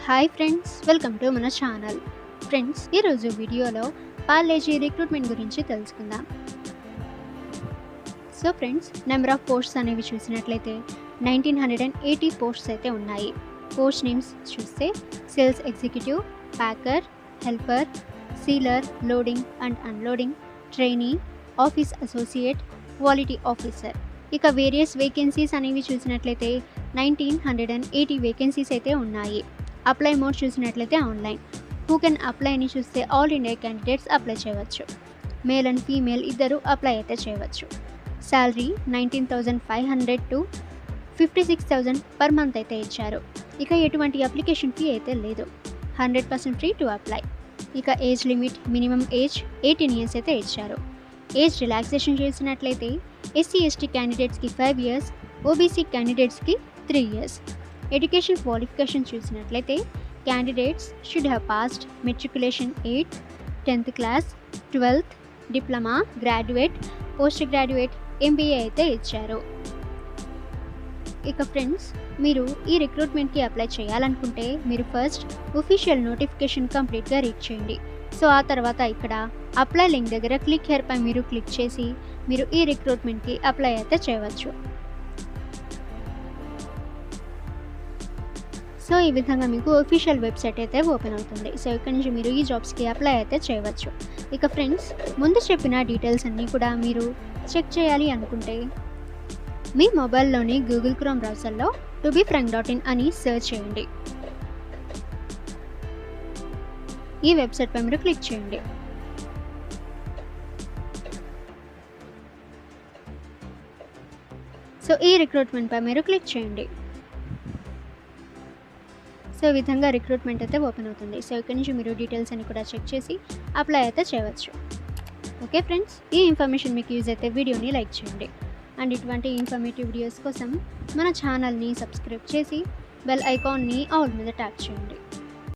Hi friends, welcome to మన channel. Friends, ఈరోజు వీడియోలో పార్లే జీ రిక్రూట్మెంట్ గురించి తెలుసుకుందాం. So friends, number of posts అనేవి చూసినట్లయితే 1980 పోస్ట్స్ అయితే ఉన్నాయి. పోస్ట్ నేమ్స్ చూస్తే sales executive, packer, helper, sealer, loading and unloading, trainee, office associate, quality officer. ఇక వేరియస్ వేకెన్సీస్ అనేవి చూసినట్లయితే 1980 వేకెన్సీస్ అయితే ఉన్నాయి. అప్లై మోడ్ చూసినట్లయితే ఆన్లైన్. హూ కెన్ అప్లై అని చూస్తే ఆల్ ఇండియా క్యాండిడేట్స్ అప్లై చేయవచ్చు. మేల్ అండ్ ఫీమేల్ ఇద్దరు అప్లై అయితే చేయవచ్చు. శాలరీ 19,500 to 56,000 పర్ మంత్ అయితే ఇచ్చారు. ఇక ఎటువంటి అప్లికేషన్ ఫీ అయితే లేదు. 100% ఫ్రీ టు అప్లై. ఇక age limit minimum age 18 years అయితే ఇచ్చారు. ఏజ్ రిలాక్సేషన్ చేసినట్లయితే ఎస్సీ ఎస్టీ క్యాండిడేట్స్కి 5 years, ఓబీసీ క్యాండిడేట్స్కి 3 years. ఎడ్యుకేషన్ క్వాలిఫికేషన్ చూసినట్లయితే candidates should have passed matriculation 8th, 10th class, 12th, diploma, graduate, post graduate, MBA అయితే ఇచ్చారు. ఇక ఫ్రెండ్స్, మీరు ఈ రిక్రూట్మెంట్కి అప్లై చేయాలనుకుంటే మీరు ఫస్ట్ ఒఫీషియల్ నోటిఫికేషన్ కంప్లీట్గా రీడ్ చేయండి. సో ఆ తర్వాత ఇక్కడ అప్లై లింక్ దగ్గర క్లిక్ హియర్ పై మీరు క్లిక్ చేసి మీరు ఈ రిక్రూట్మెంట్కి అప్లై అయితే చేయవచ్చు. సో ఈ విధంగా మీకు ఒఫీషియల్ వెబ్సైట్ అయితే ఓపెన్ అవుతుంది. సో ఇక్కడ నుంచి మీరు ఈ జాబ్స్కి అప్లై అయితే చేయవచ్చు. ఇక ఫ్రెండ్స్, ముందు చెప్పిన డీటెయిల్స్ అన్నీ కూడా మీరు చెక్ చేయాలి అనుకుంటే మీ మొబైల్లోని గూగుల్ క్రోమ్ బ్రౌజర్లో tobefrank.in అని సెర్చ్ చేయండి. ఈ వెబ్సైట్ పై మీరు క్లిక్ చేయండి. సో ఈ రిక్రూట్మెంట్ పై మీరు క్లిక్ చేయండి. సో ఈ విధంగా రిక్రూట్మెంట్ అయితే ఓపెన్ అవుతుంది. సో ఇక్కడ నుంచి మీరు డీటెయిల్స్ అని కూడా చెక్ చేసి అప్లై అయితే చేయవచ్చు. ఓకే ఫ్రెండ్స్, ఈ ఇన్ఫర్మేషన్ మీకు యూజ్ అయితే వీడియోని లైక్ చేయండి. అండ్ ఇటువంటి ఇన్ఫర్మేటివ్ వీడియోస్ కోసం మన ఛానల్ని సబ్స్క్రైబ్ చేసి బెల్ ఐకాన్ని ఆల్ మీద ట్యాప్ చేయండి.